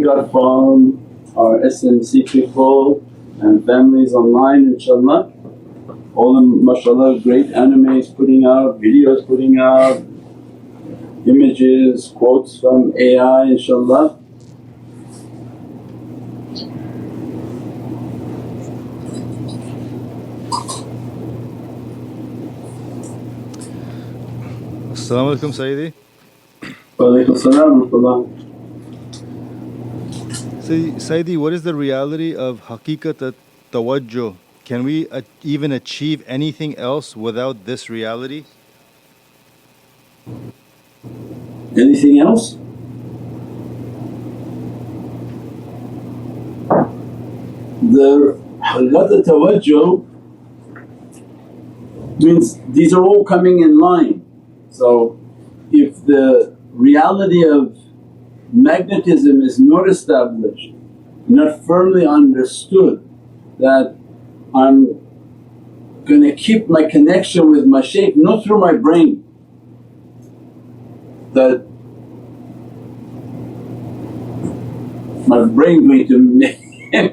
we got from our SMC people and families online inshaAllah. All of them mashaAllah great animes putting out, videos putting out, images, quotes from AI inshaAllah. As-salamu alaykum Sayyidi. Wa alaykum as-salam wa rahmatullah. Sayyidi, what is the reality of Haqiqatut Tawajjuh? Can we even achieve anything else without this reality? Anything else? The Haqiqatut Tawajjuh means these are all coming in line. So if the reality of magnetism is not established, not firmly understood, that I'm going to keep my connection with my shaykh not through my brain, that my brain going to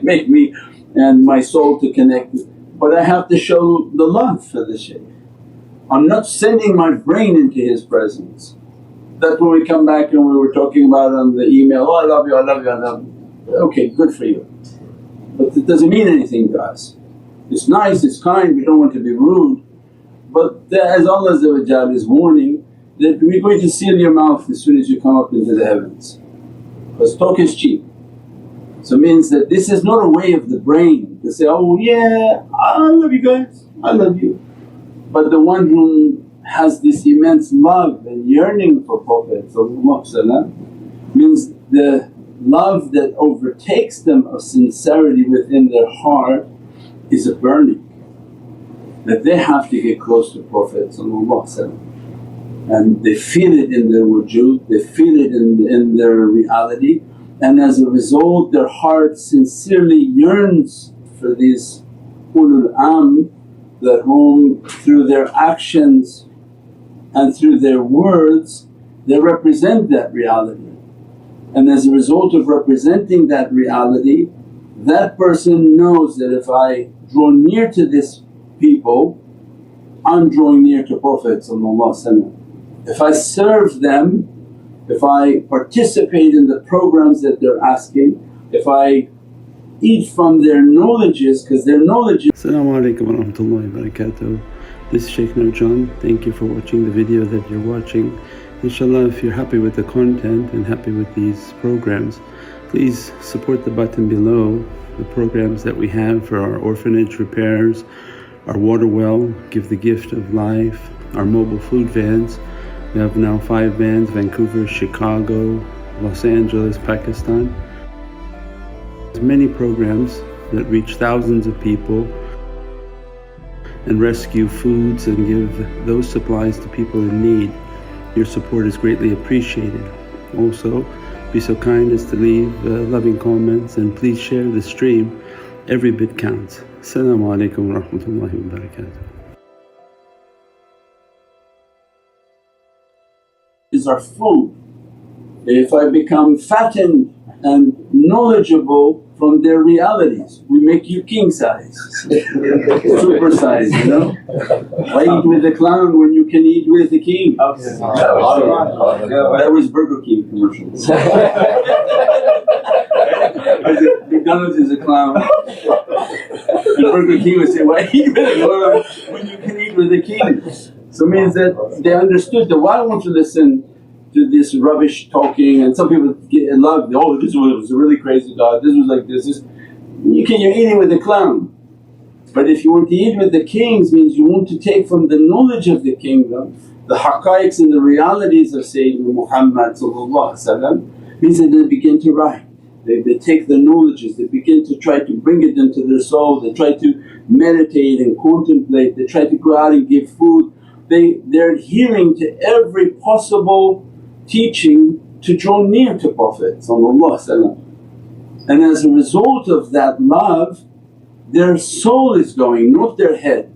make me and my soul to connect, but I have to show the love for the shaykh. I'm not sending my brain into his presence. That's when we come back and we were talking about on the email, oh I love you, I love you, I love you. Okay, good for you, but it doesn't mean anything to us. It's nice, it's kind, we don't want to be rude, but as Allah is warning that we're going to seal your mouth as soon as you come up into the heavens, because talk is cheap. So it means that this is not a way of the brain to say, oh yeah I love you guys, I love you. But the one who has this immense love and yearning for Prophet means the love that overtakes them of sincerity within their heart is a burning, that they have to get close to Prophet and they feel it in their wujood, they feel it in their reality, and as a result their heart sincerely yearns for these ulul amr, that whom through their actions and through their words they represent that reality. And as a result of representing that reality, that person knows that if I draw near to this people, I'm drawing near to Prophet. If I serve them, if I participate in the programs that they're asking, if I eat from their knowledges, because their knowledge… As-salamu alaykum wa rahmatullahi wa barakatuh. This is Shaykh Nurjan. Thank you for watching the video that you're watching. InshaAllah, if you're happy with the content and happy with these programs, please support the button below, the programs that we have for our orphanage repairs, our water well, Give the Gift of Life, our mobile food vans. We have now 5 vans: Vancouver, Chicago, Los Angeles, Pakistan. There's many programs that reach thousands of people and rescue foods and give those supplies to people in need. Your support is greatly appreciated. Also, be so kind as to leave loving comments and please share the stream. Every bit counts. As-salamu alaykum wa rahmatullahi wa barakatuh. Is our food. If I become fattened and knowledgeable from their realities, we make you king size, super size, you know. Why eat with the clown when you can eat with the king? That was Burger King commercials. McDonald's is a clown and Burger King would say, why eat with the clown when you can eat with the king? So it means that they understood that why won't you listen to this rubbish talking, and some people get love, oh this was a really crazy God, this was like this, you're eating with the clown. But if you want to eat with the kings means you want to take from the knowledge of the kingdom, the haqqaiqs and the realities of Sayyidina Muhammad means that they begin to write. They take the knowledges, they begin to try to bring it into their soul, they try to meditate and contemplate, they try to go out and give food. They're adhering to every possible teaching to draw near to Prophet. And as a result of that love, their soul is going, not their head.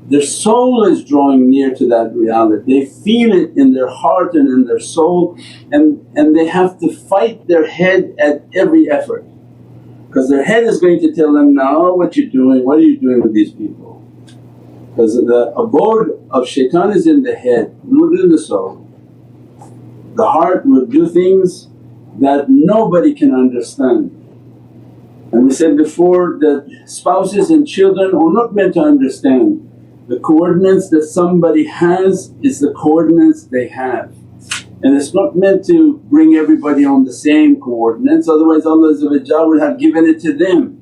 their soul is drawing near to that reality. They feel it in their heart and in their soul, and they have to fight their head at every effort, because their head is going to tell them, no, what you doing, what are you doing with these people? Because the abode of shaitan is in the head, not in the soul. The heart will do things that nobody can understand. And we said before that spouses and children are not meant to understand. The coordinates that somebody has is the coordinates they have, and it's not meant to bring everybody on the same coordinates, otherwise Allah would have given it to them.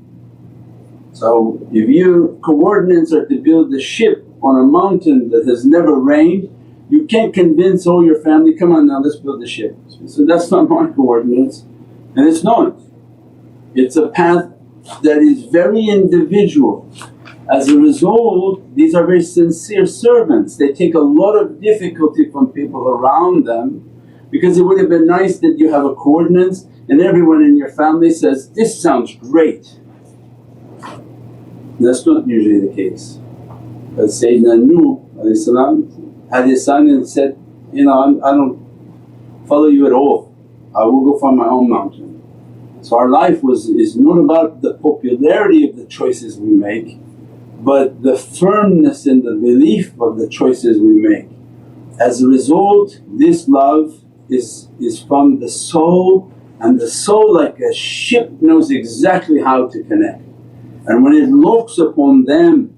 So if your coordinates are to build a ship on a mountain that has never rained, you can't convince all your family, come on now let's build a ship. So that's not my coordinates, and it's not. It's a path that is very individual. As a result, these are very sincere servants. They take a lot of difficulty from people around them, because it would have been nice that you have a coordinates and everyone in your family says, this sounds great. That's not usually the case. But Sayyidina Nuh had his son and said, I don't follow you at all, I will go find my own mountain. So our life is not about the popularity of the choices we make, but the firmness in the belief of the choices we make. As a result, this love is from the soul, and the soul like a ship knows exactly how to connect. And when it looks upon them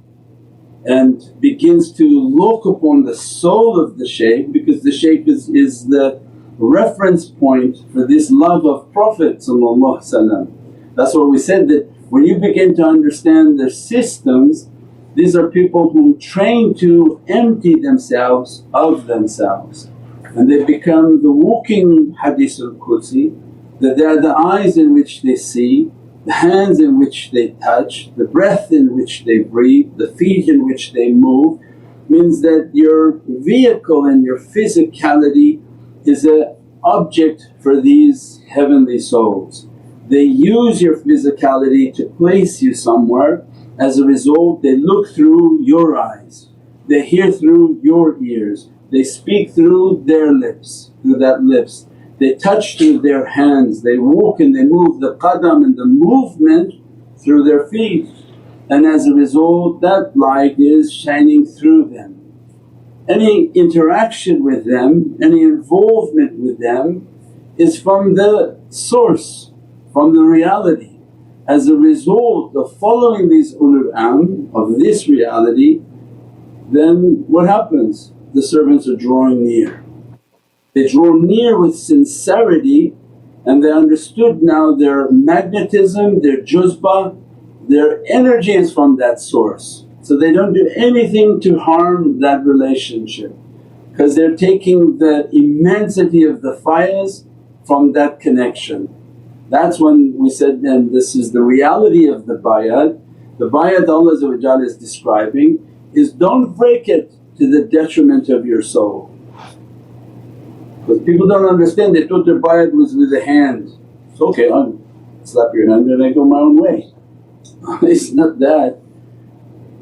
and begins to look upon the soul of the shaykh, because the shaykh is the reference point for this love of Prophet. That's what we said, that when you begin to understand their systems, these are people who train to empty themselves of themselves, and they become the walking Hadith al-Qudsi, that they are the eyes in which they see, the hands in which they touch, the breath in which they breathe, the feet in which they move. Means that your vehicle and your physicality is an object for these heavenly souls. They use your physicality to place you somewhere. As a result, they look through your eyes, they hear through your ears, they speak through their lips, through that lips, they touch through their hands, they walk and they move the qadam and the movement through their feet, and as a result that light is shining through them. Any interaction with them, any involvement with them is from the source, from the reality. As a result of following these ulul amr of this reality, then what happens? The servants are drawing near. They draw near with sincerity, and they understood now their magnetism, their juzbah, their energy is from that source. So they don't do anything to harm that relationship, because they're taking the immensity of the faiz from that connection. That's when we said, and this is the reality of the bayat. The bayat Allah is describing is, don't break it to the detriment of your soul. Because people don't understand, they thought their bayat was with the hand. It's okay, I'll slap your hand and I go my own way. It's not that.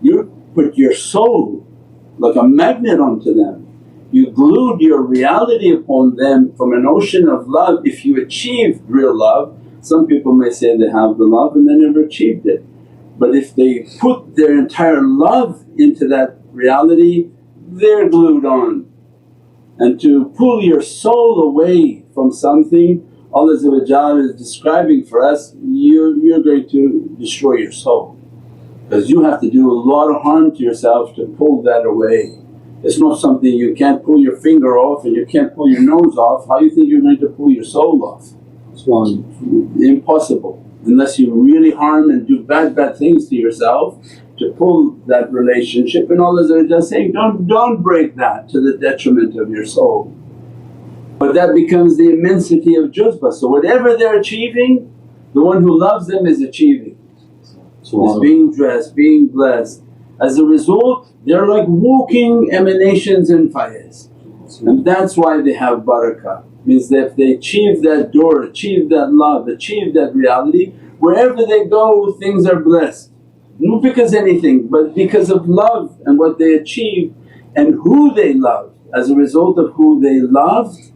You put your soul like a magnet onto them. You glued your reality upon them from an ocean of love. If you achieve real love, some people may say they have the love and they never achieved it. But if they put their entire love into that reality, they're glued on. And to pull your soul away from something, Allah is describing for us, you're going to destroy your soul, because you have to do a lot of harm to yourself to pull that away. It's not something you can't pull your finger off and you can't pull your nose off. How you think you're going to pull your soul off? It's impossible, unless you really harm and do bad things to yourself to pull that relationship. And Allah is saying, don't break that to the detriment of your soul. But that becomes the immensity of juzbah. So whatever they're achieving, the one who loves them is achieving, is being dressed, being blessed. As a result, they're like walking emanations in Faiz, and that's why they have barakah. Means that if they achieve that door, achieve that love, achieve that reality, wherever they go things are blessed. not because anything but because of love and what they achieved and who they loved. As a result of who they loved,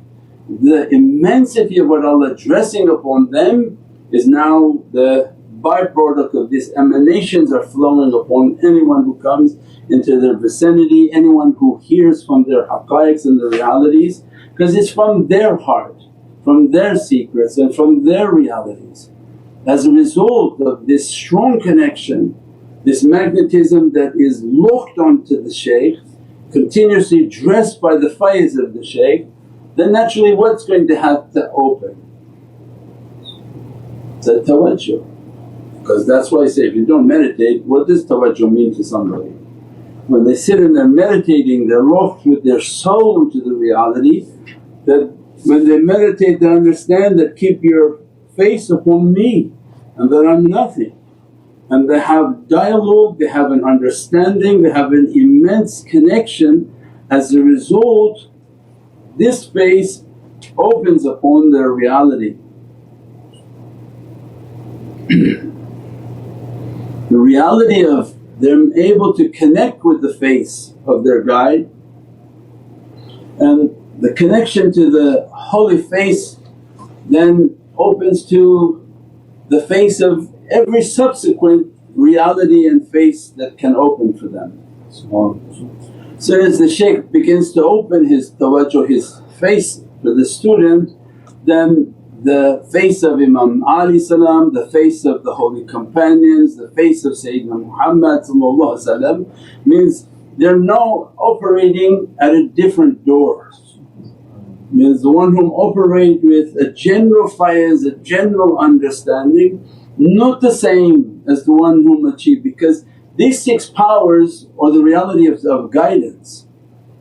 the immensity of what Allah dressing upon them is now the byproduct of these emanations are flowing upon anyone who comes into their vicinity, anyone who hears from their haqqaiqs and the realities, because it's from their heart, from their secrets and from their realities. As a result of this strong connection, this magnetism that is locked onto the shaykh, continuously dressed by the faiz of the shaykh, then naturally what's going to have to open? The tawajjuh. Because that's why I say if you don't meditate, what does tawajjuh mean to somebody? When they sit and they're meditating, they're locked with their soul into the reality that when they meditate they understand that keep your face upon me and that I'm nothing. And they have dialogue, they have an understanding, they have an immense connection. As a result, this space opens upon their reality. The reality of them able to connect with the face of their guide and the connection to the holy face then opens to the face of every subsequent reality and face that can open for them. So as the shaykh begins to open his tawajjuh, his face for the student, then the face of Imam Ali salam, the face of the holy companions, the face of Sayyidina Muhammad means they're now operating at a different door. Means the one whom operate with a general faiz, a general understanding, not the same as the one whom achieve, because these six powers or the reality of guidance.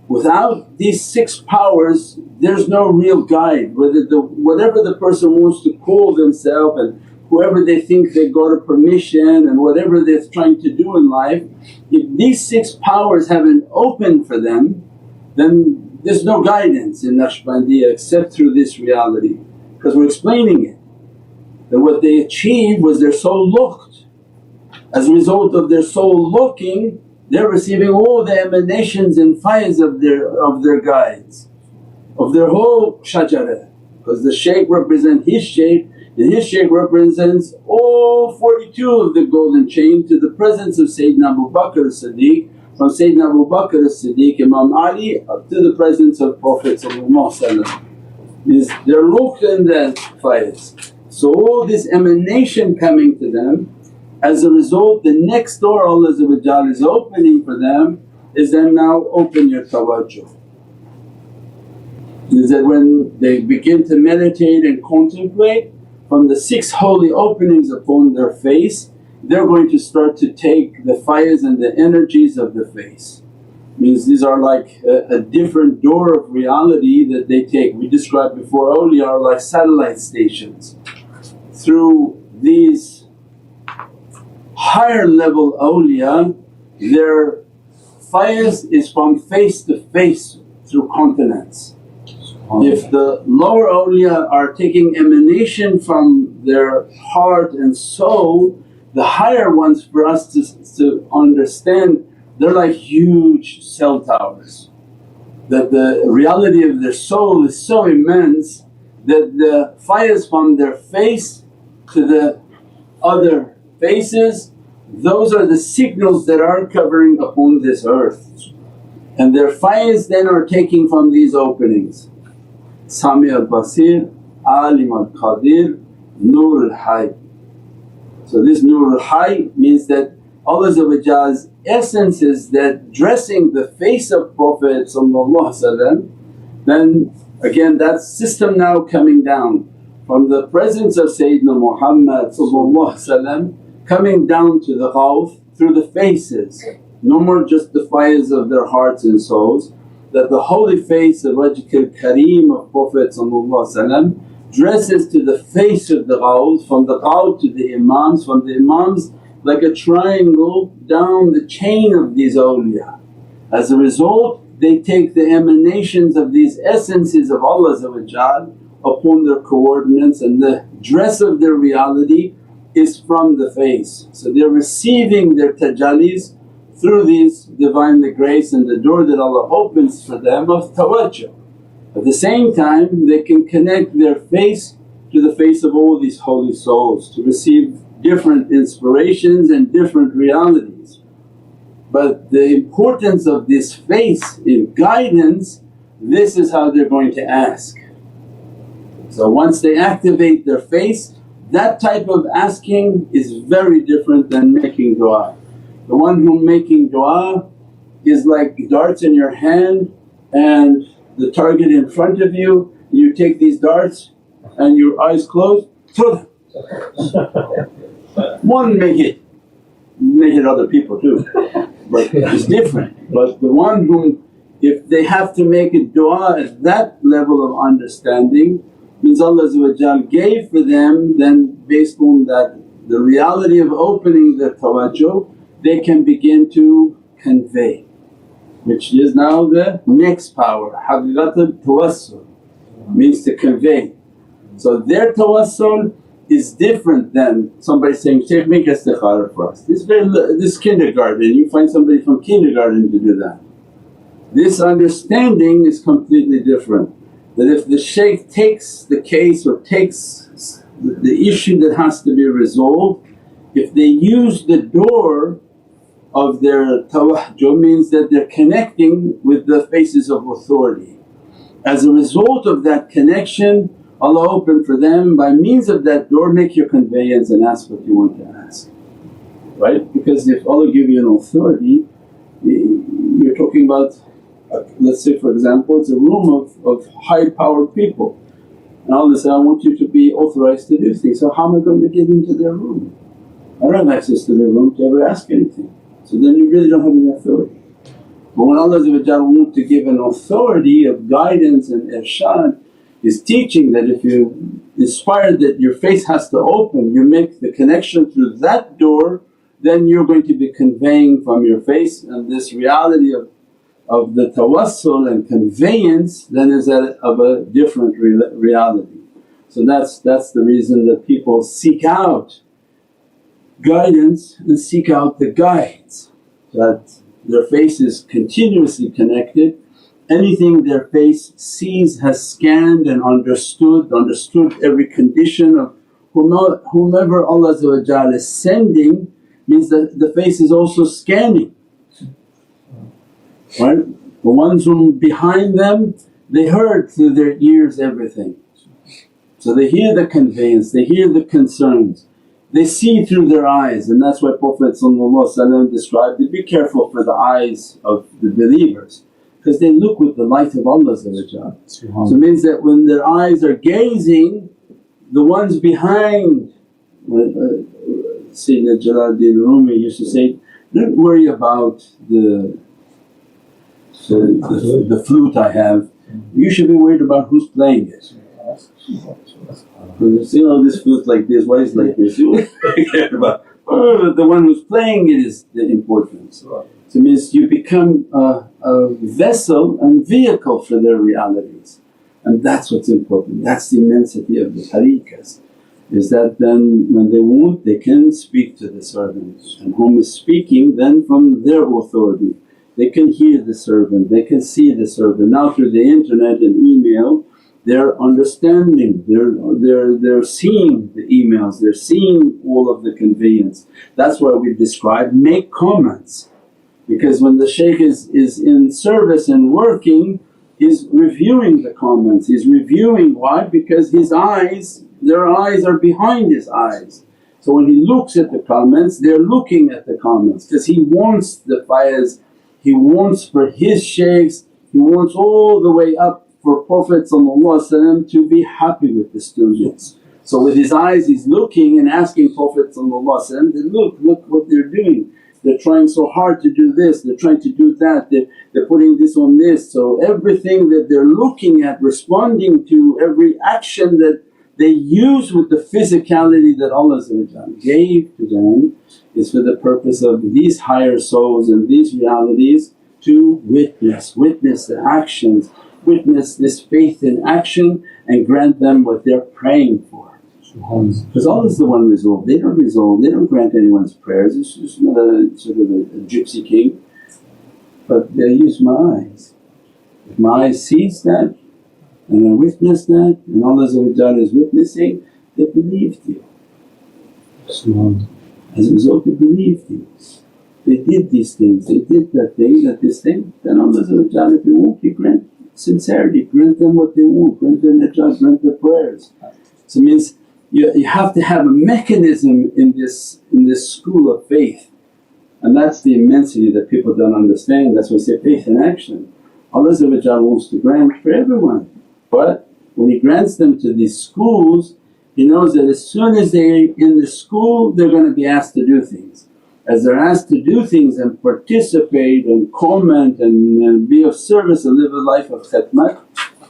Without these six powers there's no real guide, whatever the person wants to call themselves and whoever they think they got a permission and whatever they're trying to do in life, if these six powers haven't opened for them then there's no guidance in Naqshbandiyya except through this reality. Because we're explaining it, that what they achieved was their soul locked. As a result of their soul locking, they're receiving all the emanations and faiz of their guides, of their whole shajara. Because the shaykh represents his shaykh and his shaykh represents all 42 of the golden chain to the presence of Sayyidina Abu Bakr as-Siddiq, from Sayyidina Abu Bakr as-Siddiq, Imam Ali up to the presence of Prophet is they're locked in that faiz. So all this emanation coming to them, as a result the next door Allah is opening for them is then now open your tawajjuh. Is that when they begin to meditate and contemplate, from the six holy openings upon their face they're going to start to take the faiz and the energies of the face. Means these are like a different door of reality that they take. We described before awliya are like satellite stations. Through these higher level awliya, their faiz is from face to face through continents. If the lower awliya are taking emanation from their heart and soul, the higher ones for us to understand, they're like huge cell towers. That the reality of their soul is so immense that the faiz from their face to the other faces, those are the signals that are covering upon this earth. And their faiz then are taking from these openings. Sami al-Basir, Alim al-Qadir, Nur al-Hayy. So this Nur al-Hayy means that Allah's essence is that dressing the face of Prophet then again that system now coming down from the presence of Sayyidina Muhammad coming down to the Ghawth through the faces. No more just the faiz of their hearts and souls, that the holy face of Wajhul Kareem of Prophet dresses to the face of the Ghawth, from the Ghawth to the Imams, from the Imams like a triangle down the chain of these awliya. As a result they take the emanations of these essences of Allah upon their coordinates, and the dress of their reality is from the face. So they're receiving their tajallis through these Divinely grace and the door that Allah opens for them of tawajjuh. At the same time they can connect their face to the face of all these holy souls to receive different inspirations and different realities. But the importance of this face in guidance, this is how they're going to ask. So once they activate their face, that type of asking is very different than making du'a. The one who making du'a is like darts in your hand and the target in front of you, you take these darts and your eyes closed, throw them. One may hit other people too, but it's different. But the one whom if they have to make a du'a at that level of understanding means Allah gave for them, then based on that the reality of opening their tawajjuh they can begin to convey, which is now the next power. Haqiqatut Tawajjuh means to convey. So their tawassul is different than somebody saying, Shaykh make istikhara for us. This kindergarten, you find somebody from kindergarten to do that. This understanding is completely different. That if the shaykh takes the case or takes the issue that has to be resolved, if they use the door of their tawajjuh means that they're connecting with the faces of authority. As a result of that connection, Allah opened for them by means of that door, make your conveyance and ask what you want to ask, right? Because if Allah give you an authority, you're talking about let's say for example it's a room of high powered people and Allah says, I want you to be authorized to do things. So how am I going to get into their room? I don't have access to their room to ever ask anything. So then you really don't have any authority. But when Allah wants to give an authority of guidance and irshad, is teaching that if you inspired that your face has to open, you make the connection through that door, then you're going to be conveying from your face, and this reality of the tawassul and conveyance then is of a different reality. So that's the reason that people seek out guidance and seek out the guides, that their face is continuously connected. Anything their face sees has scanned and understood every condition of whomever Allah is sending, means that the face is also scanning, right? The ones whom behind them, they heard through their ears everything. So they hear the conveyance, they hear the concerns, they see through their eyes, and that's why Prophet described it, be careful for the eyes of the believers because they look with the light of Allah. So it means that when their eyes are gazing, the ones behind, Sayyidina Jalaluddin Rumi used to say, don't worry about the flute I have, you should be worried about who's playing it. Because this flute like this, why is it like this? You care about the one who's playing it is the importance. So it means you become a vessel and vehicle for their realities, and that's what's important. That's the immensity of the tariqahs, is that then when they want they can speak to the servant, and whom is speaking then from their authority. They can hear the servant, they can see the servant. Now through the internet and email they're understanding, they're seeing the emails, they're seeing all of the conveyance. That's why we describe make comments, because when the shaykh is in service and working, he's reviewing the comments, he's reviewing. Why? Because his eyes, their eyes are behind his eyes. So when he looks at the comments, they're looking at the comments because he wants the Faiz, he wants for his shaykhs, he wants all the way up for Prophet to be happy with the students. So with his eyes he's looking and asking Prophet look what they're doing, they're trying so hard to do this, they're trying to do that, they're putting this on this. So everything that they're looking at, responding to, every action that they use with the physicality that Allah gave to them is for the purpose of these higher souls and these realities to witness the actions, witness this faith in action and grant them what they're praying for. Because Allah is the one resolve, they don't grant anyone's prayers. It's just not a sort of a gypsy king, but they use my eyes. If my eyes sees that and I witness that and Allah is witnessing, they believed you. As a result they believed you. They did these things, they did that thing, this thing, then Allah if you want you grant sincerity, grant them what they want, grant their najat, grant their prayers. So it means you have to have a mechanism in this school of faith, and that's the immensity that people don't understand. That's why we say faith in action. Allah wants to grant for everyone, but when He grants them to these schools, He knows that as soon as they're in the school they're going to be asked to do things. As they're asked to do things and participate and comment and be of service and live a life of khidmat,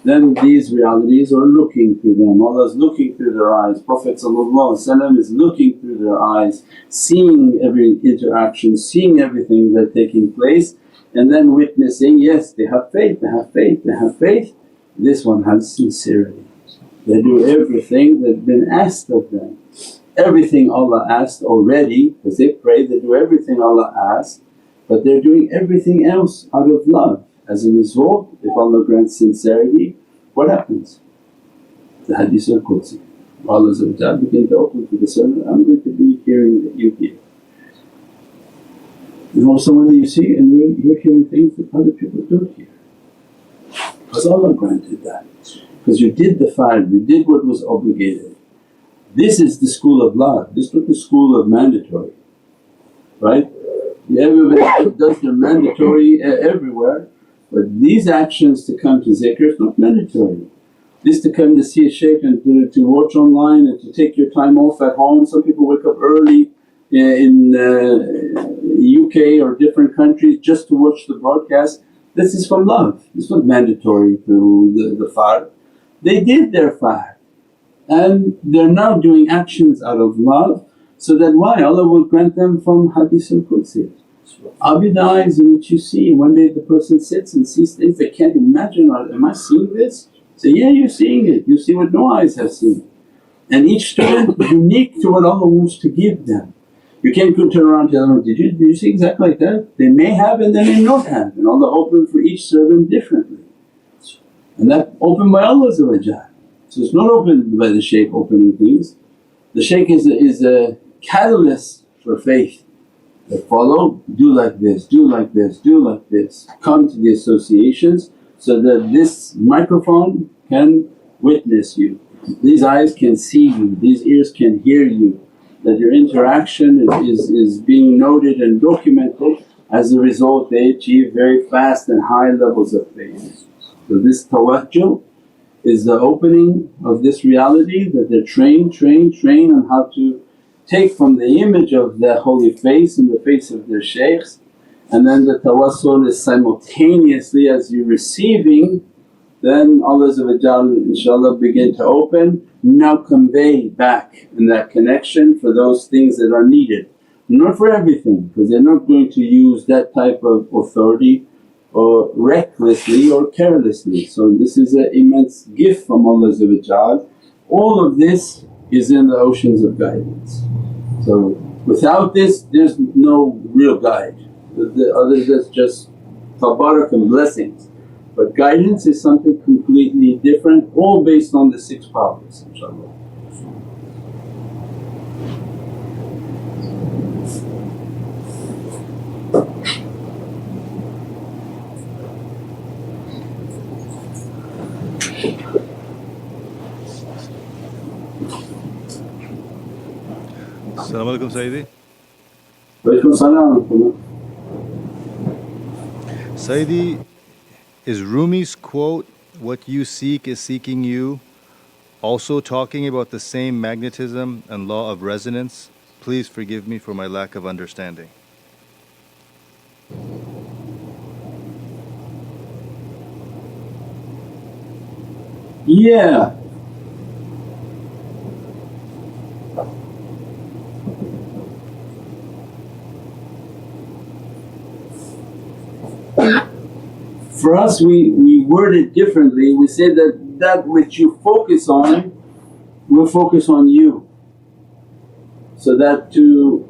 then these realities are looking through them. Allah is looking through their eyes, Prophet is looking through their eyes, seeing every interaction, seeing everything that's taking place, and then witnessing, yes they have faith, they have faith, they have faith. This one has sincerity, they do everything that's been asked of them. Everything Allah asked already, because they pray, they do everything Allah asked, but they're doing everything else out of love. As a result, if Allah grants sincerity, what happens? The Hadith al-Qudsi, Allah begin to open to the servant, I'm going to be hearing that you hear. You know someone that you see and you're hearing things that other people don't hear, because Allah granted that. Because you did the fard, you did what was obligated. This is the school of love, this is not the school of mandatory, right? Everybody does their mandatory everywhere, but these actions to come to zikr is not mandatory. This to come to see a shaykh and to watch online and to take your time off at home. Some people wake up early in UK or different countries just to watch the broadcast. This is from love, it's not mandatory through the fard. They did their fard and they're now doing actions out of love, so that why? Allah will grant them from Hadith al-Qudsi. I'll be the eyes in which you see. One day the person sits and sees things they can't imagine, am I seeing this? Say, yeah, you're seeing it, you see what no eyes have seen. And each student is unique to what Allah wants to give them. You can't go turn around and tell them, did you see exactly like that? They may have and they may not have, and Allah opened for each servant differently. And that opened by Allah. So it's not opened by the shaykh opening things. The shaykh is a catalyst for faith. They follow, do like this, do like this, do like this, come to the associations so that this microphone can witness you, these eyes can see you, these ears can hear you, that your interaction is being noted and documented. As a result they achieve very fast and high levels of faith. So this tawajjuh is the opening of this reality, that they're trained on how to take from the image of the holy face and the face of their shaykhs, and then the tawassul is simultaneously as you're receiving, then Allah inshaAllah begin to open, now convey back in that connection for those things that are needed. Not for everything, because they're not going to use that type of authority or recklessly or carelessly. So this is an immense gift from Allah. All of this is in the oceans of guidance. So without this there's no real guide, the others is just tabarak and blessings. But guidance is something completely different, all based on the 6 powers inshaAllah. As-salamu alaykum Sayyidi. Walaykum as-salam. Sayyidi, is Rumi's quote, "What you seek is seeking you," also talking about the same magnetism and law of resonance? Please forgive me for my lack of understanding. Yeah. For us we word it differently. We say that which you focus on we'll focus on you, so that to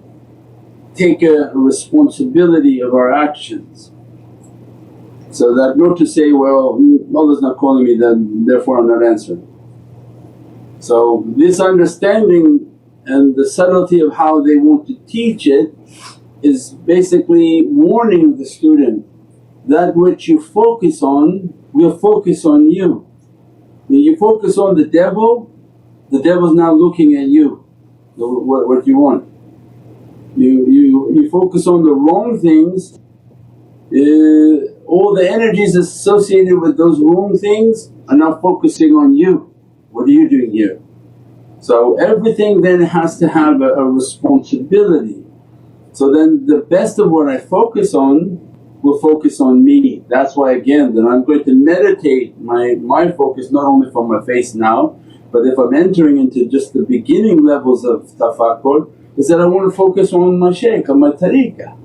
take a responsibility of our actions. So that not to say, well, Allah's not calling me, then therefore I'm not answering. So this understanding and the subtlety of how they want to teach it is basically warning the student, that which you focus on will focus on you. When you focus on the devil's now looking at you, what you want. You focus on the wrong things, all the energies associated with those wrong things are now focusing on you. What are you doing here? So everything then has to have a responsibility. So then the best of what I focus on will focus on me. That's why again that I'm going to meditate my focus not only from my face now, but if I'm entering into just the beginning levels of tafakkur, is that I want to focus on my shaykh, on my tariqah.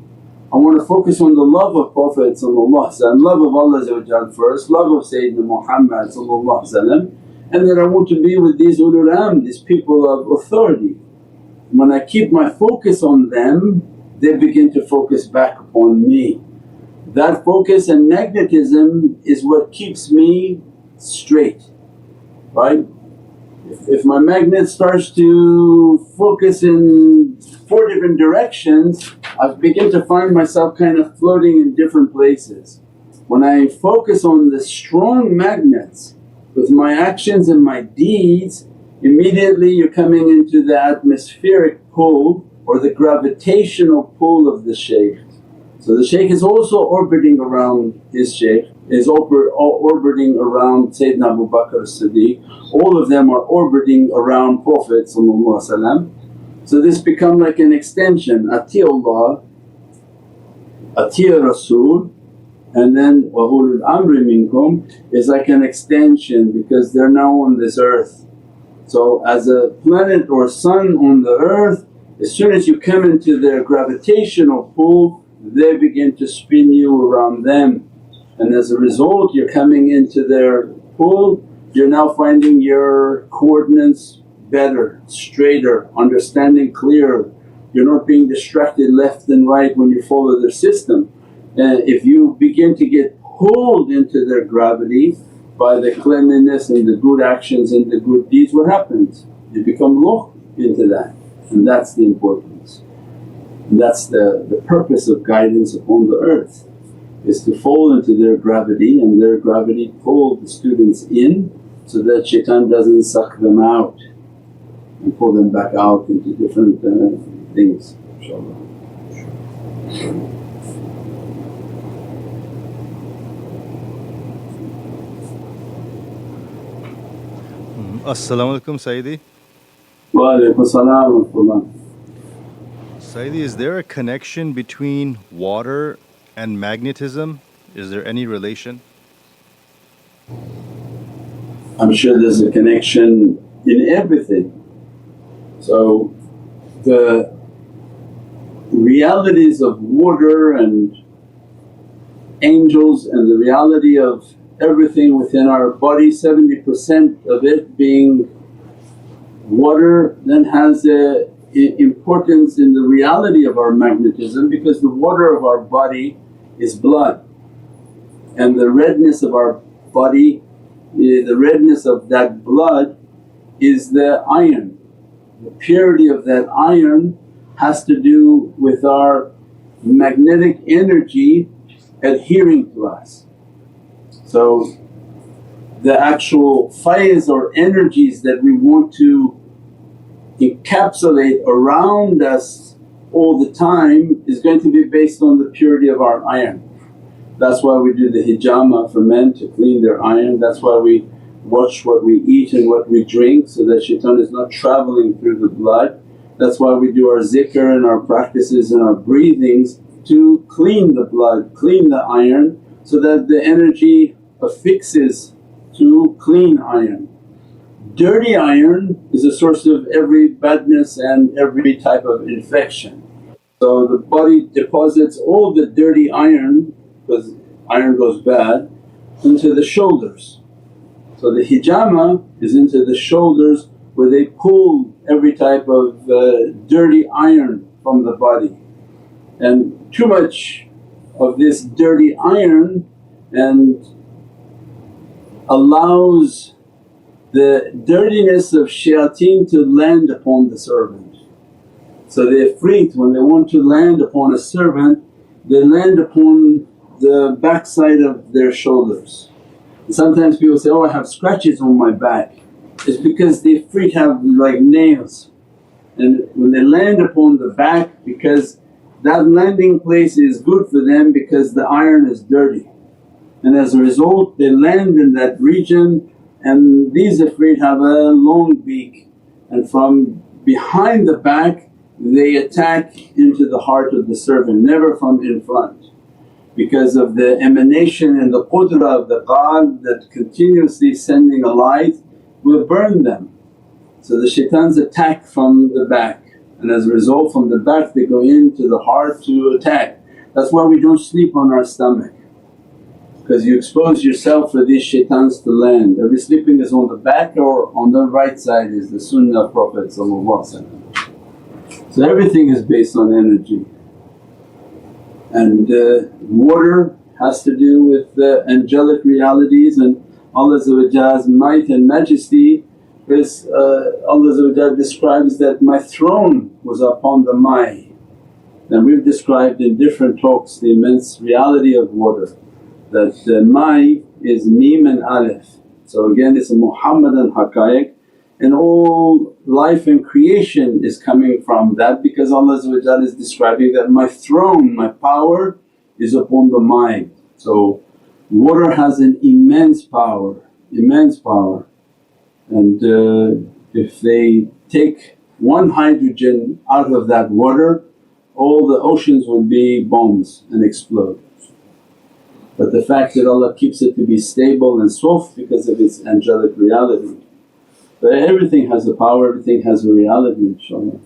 I want to focus on the love of Prophet, love of Allah first, love of Sayyidina Muhammad, and that I want to be with these ulul amr, these people of authority. When I keep my focus on them, they begin to focus back upon me. That focus and magnetism is what keeps me straight, right? If my magnet starts to focus in 4 different directions, I begin to find myself kind of floating in different places. When I focus on the strong magnets with my actions and my deeds, immediately you're coming into the atmospheric pull or the gravitational pull of the shaykh. So the shaykh is also orbiting around his shaykh, is orbiting around Sayyidina Abu Bakr as-Siddiq, all of them are orbiting around Prophet. So this become like an extension, ati Allah, ati Rasul, and then wa ulul amri minkum is like an extension because they're now on this earth. So as a planet or sun on the earth, as soon as you come into their gravitational pull, they begin to spin you around them, and as a result you're coming into their pull, you're now finding your coordinates better, straighter, understanding clearer. You're not being distracted left and right when you follow their system. And if you begin to get pulled into their gravity by the cleanliness and the good actions and the good deeds, what happens? You become locked into that, and that's the importance. And that's the purpose of guidance upon the earth, is to fall into their gravity and their gravity pull the students in so that shaitan doesn't suck them out and pull them back out into different things, inshaAllah. As-salamu alaykum Sayyidi. Wa alaykum as-salam wa rahmatullah. Sayyidi, is there a connection between water and magnetism? Is there any relation? I'm sure there's a connection in everything. So the realities of water and angels and the reality of everything within our body, 70% of it being water, then has a importance in the reality of our magnetism, because the water of our body is blood, and the redness of our body, the redness of that blood is the iron. The purity of that iron has to do with our magnetic energy adhering to us. So the actual Faiz or energies that we want to encapsulate around us all the time is going to be based on the purity of our iron. That's why we do the hijama for men to clean their iron. That's why we watch what we eat and what we drink so that shaitan is not travelling through the blood. That's why we do our zikr and our practices and our breathings to clean the blood, clean the iron, so that the energy affixes to clean iron. Dirty iron is a source of every badness and every type of infection. So the body deposits all the dirty iron, because iron goes bad, into the shoulders. So the hijama is into the shoulders where they pull every type of dirty iron from the body. And too much of this dirty iron and allows the dirtiness of shayateen to land upon the servant. So the ifrit, when they want to land upon a servant, they land upon the backside of their shoulders. And sometimes people say, oh I have scratches on my back. It's because the ifrit have like nails, and when they land upon the back, because that landing place is good for them because the iron is dirty, and as a result they land in that region. And these ifrit have a long beak, and from behind the back they attack into the heart of the servant, never from in front, because of the emanation and the qudra of the qalb that continuously sending a light will burn them. So the shaitans attack from the back, and as a result from the back they go into the heart to attack. That's why we don't sleep on our stomach, because you expose yourself for these shaitans to land. Every sleeping is on the back or on the right side is the sunnah of Prophet. So everything is based on energy. And water has to do with the angelic realities, and Allah's might and majesty is Allah describes that, my throne was upon the Mai. And we've described in different talks the immense reality of water, that Mai is Mim and Alif. So again it's a Muhammadan Haqiq, and all life and creation is coming from that, because Allah is describing that, my throne, my power is upon the Mai. So water has an immense power, immense power. And if they take one hydrogen out of that water, all the oceans will be bombs and explode. But the fact that Allah keeps it to be stable and soft because of its angelic reality. But everything has a power, everything has a reality, inshaAllah.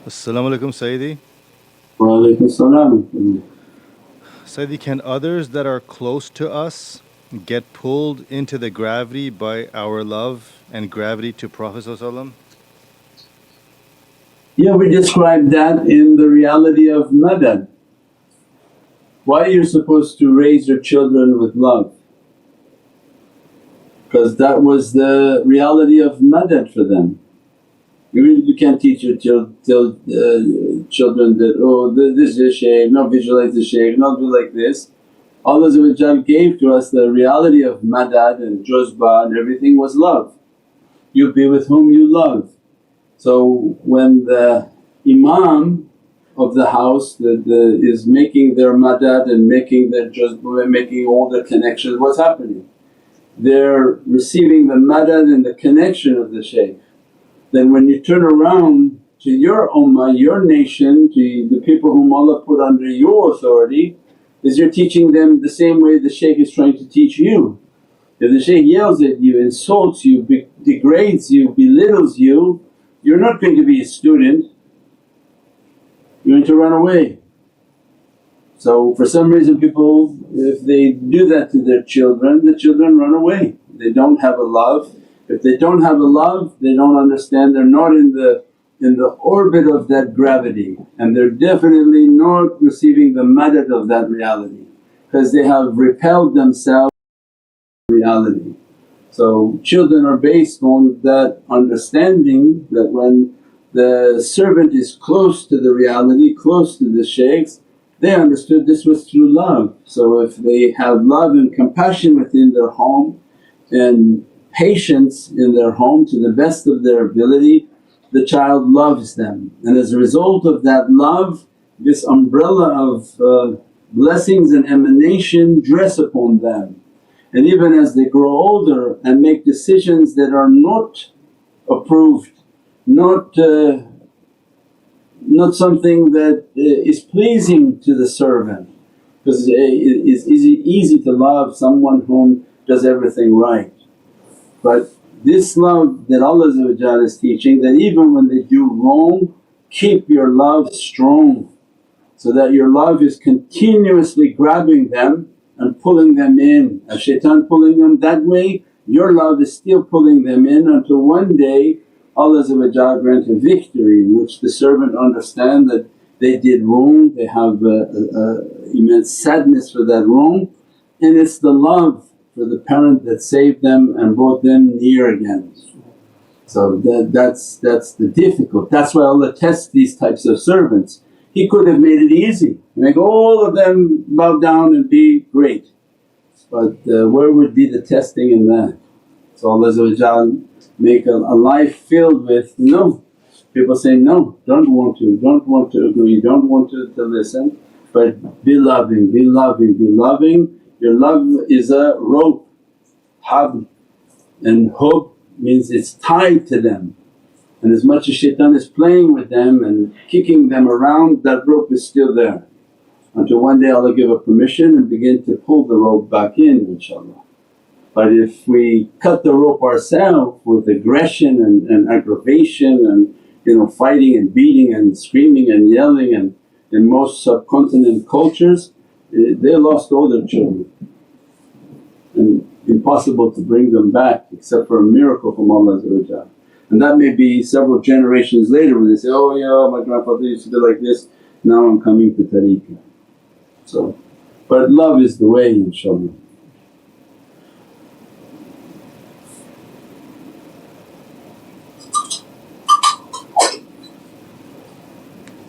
As-salamu alaykum Sayyidi. Wa alaykum as-salam. Sayyidi, can others that are close to us get pulled into the gravity by our love and gravity to Prophet? Yeah, we described that in the reality of madad. Why you're supposed to raise your children with love? Because that was the reality of madad for them. You can't teach your children that, oh this is shaykh, not visualize the shaykh, not do like this. Allah gave to us the reality of madad and juzba and everything was love. You be with whom you love. So when the imam of the house that is making their madad and making their juzba, making all the connections, what's happening? They're receiving the madad and the connection of the shaykh. Then when you turn around to your ummah, your nation, to the people whom Allah put under your authority, is you're teaching them the same way the shaykh is trying to teach you. If the shaykh yells at you, insults you, degrades you, belittles you, you're not going to be a student, you're going to run away. So for some reason people, if they do that to their children, the children run away. They don't have a love. If they don't have a love, they don't understand, they're not in the orbit of that gravity, and they're definitely not receiving the madad of that reality, because they have repelled themselves from reality. So children are based on that understanding that when the servant is close to the reality, close to the shaykhs, they understood this was through love. So if they have love and compassion within their home and patience in their home to the best of their ability, the child loves them, and as a result of that love, this umbrella of blessings and emanation dress upon them. And even as they grow older and make decisions that are not approved, not something that is pleasing to the servant, because it is easy to love someone whom does everything right. But this love that Allah is teaching, that even when they do wrong, keep your love strong. so that your love is continuously grabbing them and pulling them in. As shaitan pulling them that way, your love is still pulling them in until one day Allah grant a victory in which the servant understand that they did wrong, they have immense sadness for that wrong, and it's the love for the parent that saved them and brought them near again. So that's the difficult. That's why Allah tests these types of servants. He could have made it easy, make all of them bow down and be great, but where would be the testing in that? So Allah make a life filled with no. People say, no, don't want to agree, don't want to listen, but be loving, be loving, be loving. Your love is a rope, habl, and hub means it's tied to them, and as much as shaitan is playing with them and kicking them around, that rope is still there until one day Allah give a permission and begin to pull the rope back in, inshaAllah. But if we cut the rope ourselves with aggression and aggravation and fighting and beating and screaming and yelling, and in most subcontinent cultures they lost all their children and impossible to bring them back except for a miracle from Allah. And that may be several generations later when they say, oh yeah, my grandfather used to be like this, now I'm coming to tariqah. So, but love is the way, inshaAllah.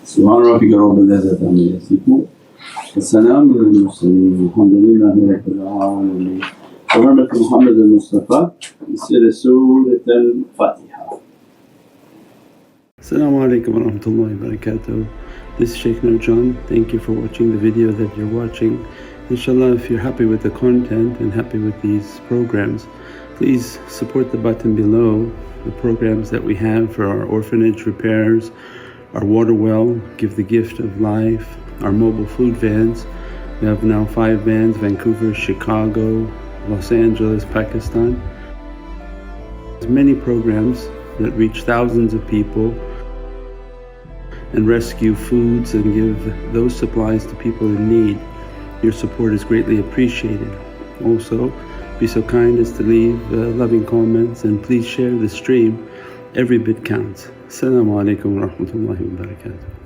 Subhana rabbika rabbil izzati amma yasifoon wa salaamun alal mursaleen walhamdulillahi rabbil alameen. Bi hurmati Muhammadan Mustafa Sir Surat al-Fatiha. As-salamu alaykum wa rahmatullahi wa barakatuh. This is Shaykh Nurjan. Thank you for watching the video that you're watching. Inshallah, if you're happy with the content and happy with these programs, please support the button below, the programs that we have for our orphanage repairs, our water well, Give the Gift of Life, our mobile food vans. We have now 5 vans: Vancouver, Chicago, Los Angeles, Pakistan. There's many programs that reach thousands of people and rescue foods and give those supplies to people in need. Your support is greatly appreciated. Also, be so kind as to leave loving comments, and please share the stream. Every bit counts. As-salamu alaykum wa rahmatullahi wa barakatuh.